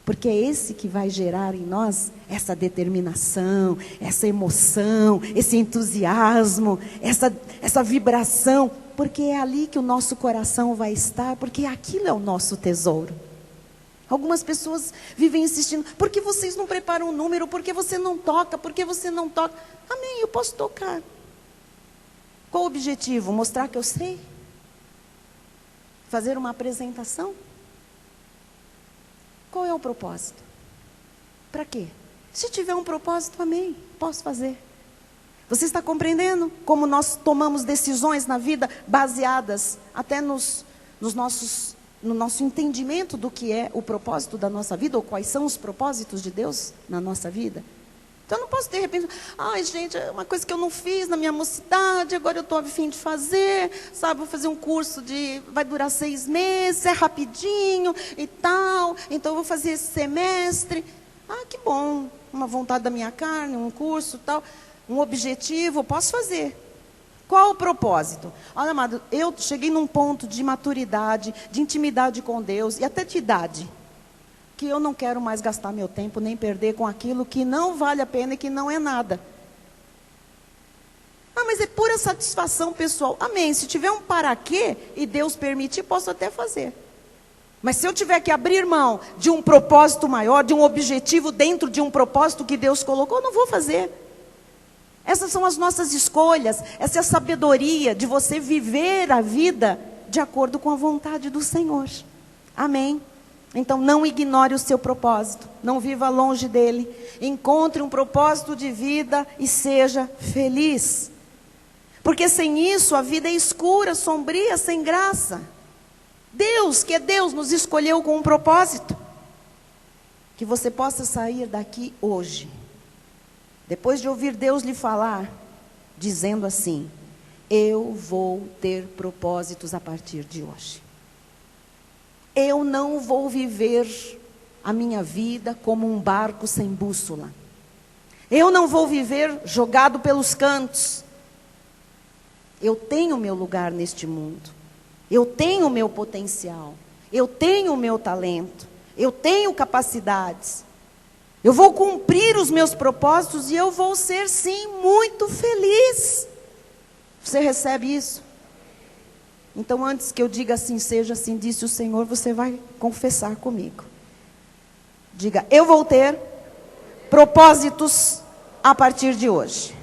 Porque é esse que vai gerar em nós essa determinação, essa emoção, esse entusiasmo, essa vibração. Porque é ali que o nosso coração vai estar, porque aquilo é o nosso tesouro. Algumas pessoas vivem insistindo, por que vocês não preparam um número? Por que você não toca? Por que você não toca? Amém, eu posso tocar. Qual o objetivo? Mostrar que eu sei? Fazer uma apresentação? Qual é o propósito? Para quê? Se tiver um propósito, amém, posso fazer. Você está compreendendo como nós tomamos decisões na vida baseadas até no nosso entendimento do que é o propósito da nossa vida, ou quais são os propósitos de Deus na nossa vida? Então eu não posso de repente, ai gente, é uma coisa que eu não fiz na minha mocidade, agora eu estou a fim de fazer, sabe, vou fazer um curso vai durar 6 meses, é rapidinho e tal, então eu vou fazer esse semestre. Ah, que bom, uma vontade da minha carne, um curso tal, um objetivo, eu posso fazer. Qual o propósito? Olha, amado, eu cheguei num ponto de maturidade, de intimidade com Deus e até de idade, que eu não quero mais gastar meu tempo, nem perder com aquilo que não vale a pena e que não é nada. Ah, mas é pura satisfação pessoal. Amém, se tiver um para quê e Deus permitir, posso até fazer. Mas se eu tiver que abrir mão de um propósito maior, de um objetivo dentro de um propósito que Deus colocou, eu não vou fazer. Essas são as nossas escolhas, essa é a sabedoria de você viver a vida de acordo com a vontade do Senhor. Amém? Então não ignore o seu propósito, não viva longe dele. Encontre um propósito de vida e seja feliz. Porque sem isso a vida é escura, sombria, sem graça. Deus, que é Deus, nos escolheu com um propósito. Que você possa sair daqui hoje, depois de ouvir Deus lhe falar, dizendo assim: eu vou ter propósitos a partir de hoje. Eu não vou viver a minha vida como um barco sem bússola. Eu não vou viver jogado pelos cantos. Eu tenho meu lugar neste mundo. Eu tenho o meu potencial. Eu tenho o meu talento. Eu tenho capacidades. Eu vou cumprir os meus propósitos e eu vou ser, sim, muito feliz. Você recebe isso? Então, antes que eu diga assim, seja assim, disse o Senhor, você vai confessar comigo. Diga, eu vou ter propósitos a partir de hoje.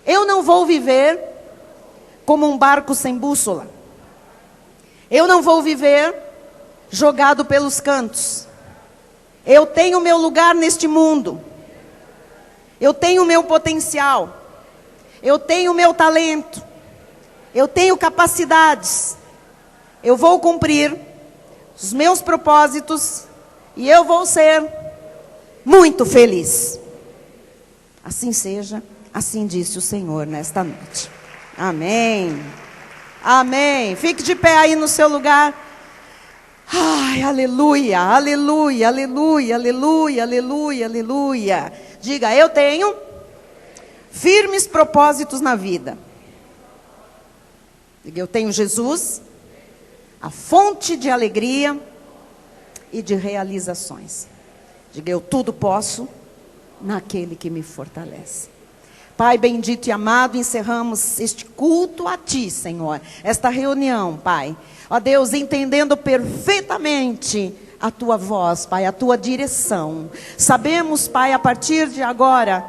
Eu não vou viver como um barco sem bússola. Eu não vou viver jogado pelos cantos. Eu tenho meu lugar neste mundo. Eu tenho meu potencial. Eu tenho meu talento. Eu tenho capacidades. Eu vou cumprir os meus propósitos e eu vou ser muito feliz. Assim seja, assim disse o Senhor nesta noite. Amém. Amém. Fique de pé aí no seu lugar. Ai, aleluia, aleluia, aleluia, aleluia, aleluia, aleluia. Diga, eu tenho firmes propósitos na vida. Diga, eu tenho Jesus, a fonte de alegria e de realizações. Diga, eu tudo posso naquele que me fortalece. Pai bendito e amado, encerramos este culto a Ti, Senhor. Esta reunião, Pai. Ó Deus, entendendo perfeitamente a Tua voz, Pai, a Tua direção. Sabemos, Pai, a partir de agora,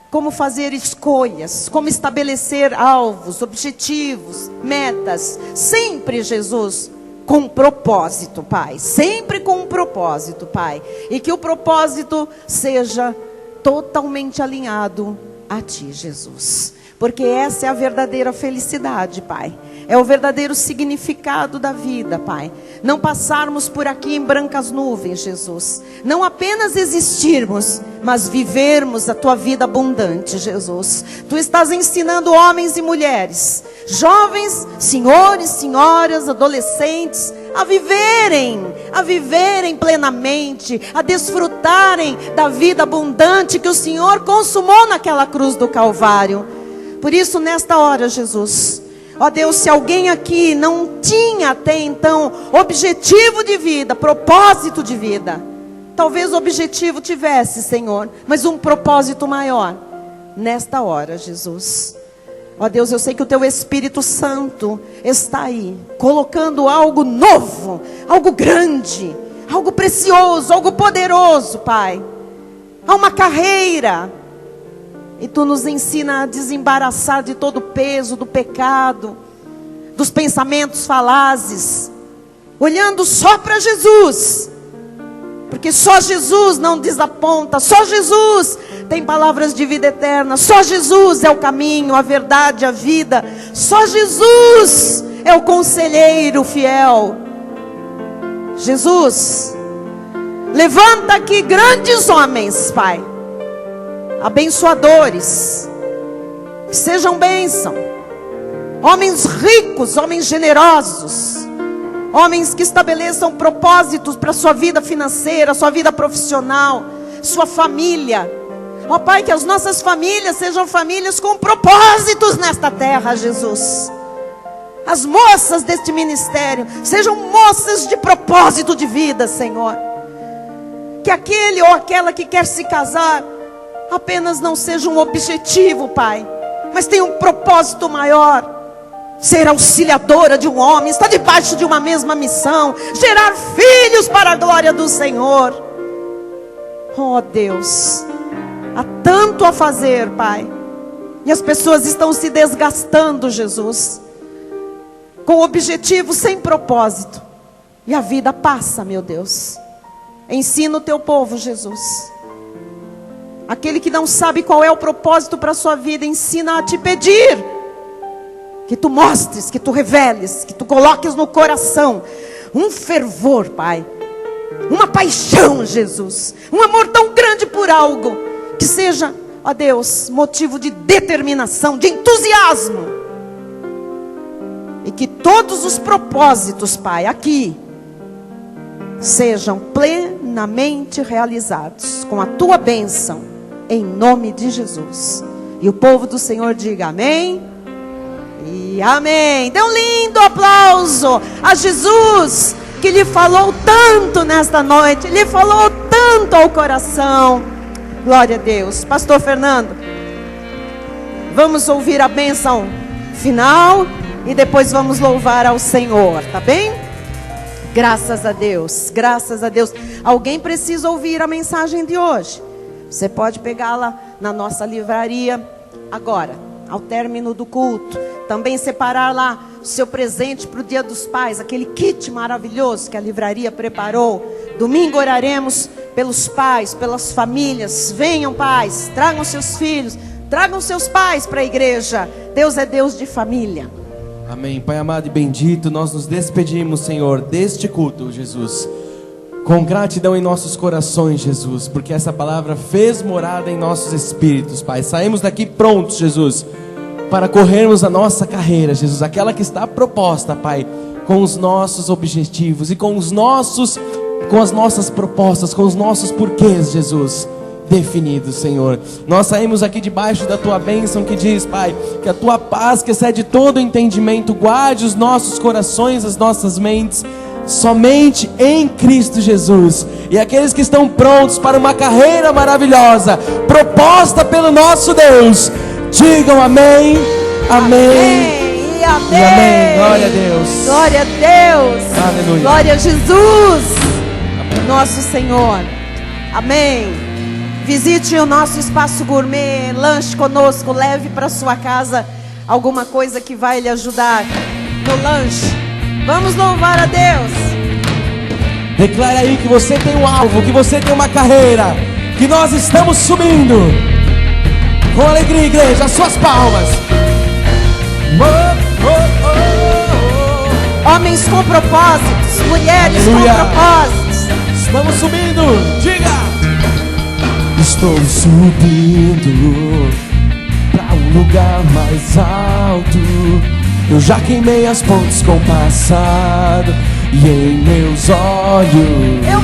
como fazer escolhas, como estabelecer alvos, objetivos, metas. Sempre, Jesus, com propósito, Pai. Sempre com um propósito, Pai. E que o propósito seja totalmente alinhado a Ti, Jesus. Porque essa é a verdadeira felicidade, Pai. É o verdadeiro significado da vida, Pai. Não passarmos por aqui em brancas nuvens, Jesus. Não apenas existirmos, mas vivermos a Tua vida abundante, Jesus. Tu estás ensinando homens e mulheres, jovens, senhores, senhoras, adolescentes, a viverem plenamente, a desfrutarem da vida abundante que o Senhor consumou naquela cruz do Calvário. Por isso, nesta hora, Jesus, ó Deus, se alguém aqui não tinha até então objetivo de vida, propósito de vida, talvez o objetivo tivesse, Senhor, mas um propósito maior, nesta hora, Jesus. Ó Deus, eu sei que o Teu Espírito Santo está aí, colocando algo novo, algo grande, algo precioso, algo poderoso, Pai. Há uma carreira. E Tu nos ensina a desembaraçar de todo o peso do pecado, dos pensamentos falazes, olhando só para Jesus. Porque só Jesus não desaponta, só Jesus tem palavras de vida eterna, só Jesus é o caminho, a verdade, a vida, só Jesus é o conselheiro fiel. Jesus, levanta aqui grandes homens, Pai, abençoadores, que sejam bênção, homens ricos, homens generosos, homens que estabeleçam propósitos para a sua vida financeira, sua vida profissional, sua família. Ó Pai, que as nossas famílias sejam famílias com propósitos nesta terra, Jesus. As moças deste ministério sejam moças de propósito de vida, Senhor. Que aquele ou aquela que quer se casar apenas não seja um objetivo, Pai, mas tenha um propósito maior. Ser auxiliadora de um homem, estar debaixo de uma mesma missão, gerar filhos para a glória do Senhor. Oh Deus, há tanto a fazer, Pai, e as pessoas estão se desgastando, Jesus, com objetivo sem propósito, e a vida passa, meu Deus. Ensina o Teu povo, Jesus. Aquele que não sabe qual é o propósito para a sua vida, ensina a te pedir, que Tu mostres, que Tu reveles, que Tu coloques no coração um fervor, Pai, uma paixão, Jesus, um amor tão grande por algo, que seja, ó Deus, motivo de determinação, de entusiasmo, e que todos os propósitos, Pai, aqui, sejam plenamente realizados, com a Tua bênção, em nome de Jesus. E o povo do Senhor diga amém e amém. Dê um lindo aplauso a Jesus, que lhe falou tanto nesta noite, lhe falou tanto ao coração. Glória a Deus. Pastor Fernando, vamos ouvir a bênção final e depois vamos louvar ao Senhor, tá bem? Graças a Deus, graças a Deus. Alguém precisa ouvir a mensagem de hoje? Você pode pegá-la na nossa livraria agora, ao término do culto. Também separar lá o seu presente para o Dia dos Pais, aquele kit maravilhoso que a livraria preparou. Domingo oraremos pelos pais, pelas famílias. Venham, pais, tragam seus filhos, tragam seus pais para a igreja. Deus é Deus de família. Amém. Pai amado e bendito, nós nos despedimos, Senhor, deste culto, Jesus, com gratidão em nossos corações, Jesus, porque essa palavra fez morada em nossos espíritos, Pai. Saímos daqui prontos, Jesus, para corrermos a nossa carreira, Jesus, aquela que está proposta, Pai, com os nossos objetivos e com as nossas propostas, com os nossos porquês, Jesus. definido, Senhor. Nós saímos aqui debaixo da Tua bênção que diz, Pai, que a Tua paz, que excede todo entendimento, guarde os nossos corações, as nossas mentes, somente em Cristo Jesus. E aqueles que estão prontos para uma carreira maravilhosa, proposta pelo nosso Deus, digam amém, amém. E amém. E amém. Glória a Deus. Glória a Deus. Aleluia. Glória a Jesus, nosso Senhor. Amém. Visite o nosso espaço gourmet, lanche conosco, leve para sua casa alguma coisa que vai lhe ajudar no lanche. Vamos louvar a Deus. Declare aí que você tem um alvo, que você tem uma carreira, que nós estamos subindo. Com alegria, igreja, as suas palmas. Homens com propósitos, mulheres Aleluia. com propósitos. Estamos subindo, diga. Estou subindo pra um lugar mais alto. Eu já queimei as pontes com o passado, e em meus olhos Eu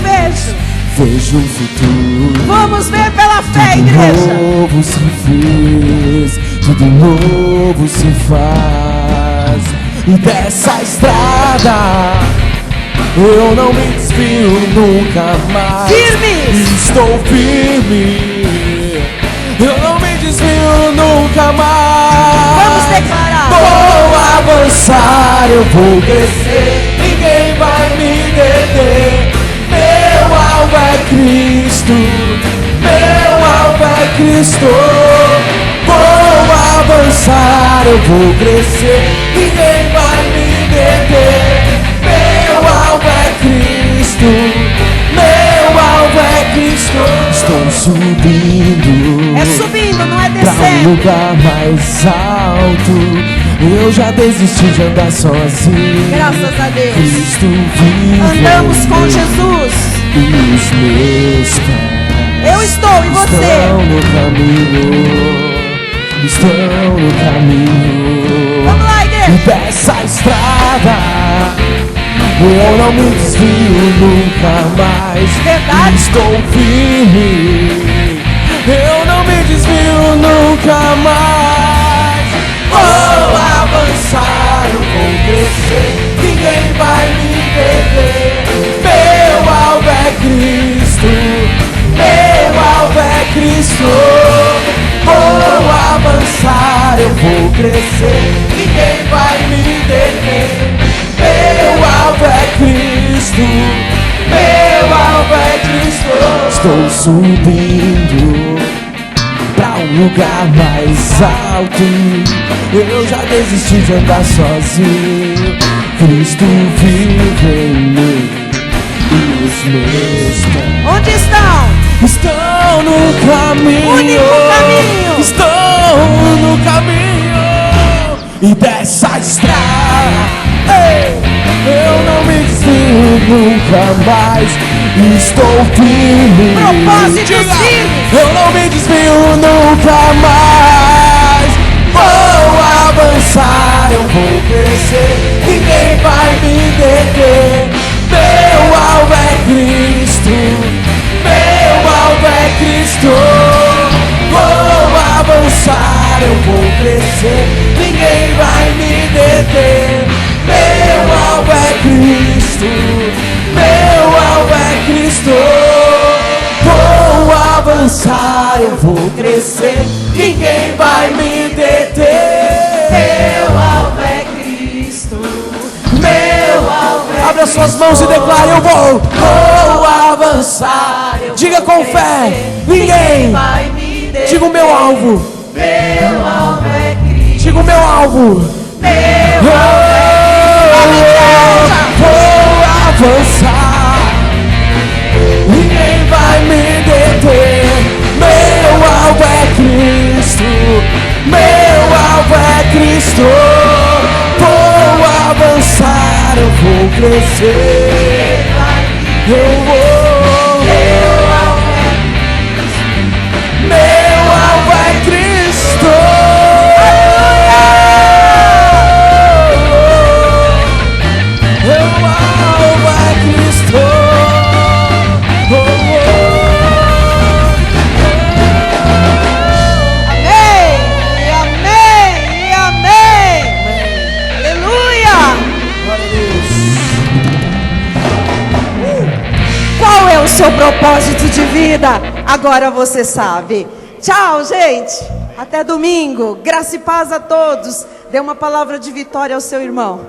vejo o futuro. Vamos ver pela fé, Tudo igreja. novo se fez, tudo novo se faz. E dessa estrada eu não me desvio nunca mais. Firmes. Estou firme, eu não me desvio nunca mais. Vamos declarar. Vou avançar, eu vou crescer, ninguém vai me deter. Meu alvo é Cristo, meu alvo é Cristo. Vou avançar, eu vou crescer, ninguém vai me deter. Meu alvo é Cristo, meu alvo é Cristo. Estou subindo, É subindo, não é pra um descendo. lugar mais alto. Eu já desisti de andar sozinho. Graças a Deus. Cristo vive Andamos em com mim. Jesus. E os meus pés Eu estou e estão você. no caminho, estão no caminho. Vamos lá, E igreja. dessa estrada eu não me desvio nunca mais. Verdade. Estou firme, eu não me desvio nunca mais. Vou avançar, eu vou crescer, ninguém vai me deter. Meu alvo é Cristo, meu alvo é Cristo. Vou avançar, eu vou crescer, ninguém vai me deter. Meu alvo é Cristo, meu alvo é Cristo. Estou subindo pra um lugar mais alto. Eu já desisti de andar sozinho. Cristo vive em mim. E os meus pés Onde estão? estão no caminho. Único caminho. Estão no caminho. E dessa estrada ei, eu não me desvio nunca mais. Estou firme. Propósitos Diga, firmes. eu não me desvio nunca mais. Vou avançar, eu vou crescer, ninguém vai me deter. Meu alvo é Cristo, meu alvo é Cristo. Vou avançar, eu vou crescer, ninguém vai me deter. Meu alvo é Cristo, meu alvo é Cristo. Vou avançar, eu vou crescer, ninguém vai me deter. Meu alvo é Cristo, meu alvo é. Abre as suas mãos e declare: eu vou avançar. Diga com fé: ninguém Vai me deter. diga o meu alvo, Meu alvo é Cristo. diga o meu alvo. Meu alvo é Vou avançar, ninguém vai me deter. Meu alvo é Cristo, meu alvo é Cristo. Vou avançar, eu vou crescer, eu vou. Meu alvo é Cristo. Meu alvo é Cristo. seu propósito de vida, agora você sabe. Tchau, gente. Até domingo. Graça e paz a todos. Dê uma palavra de vitória ao seu irmão.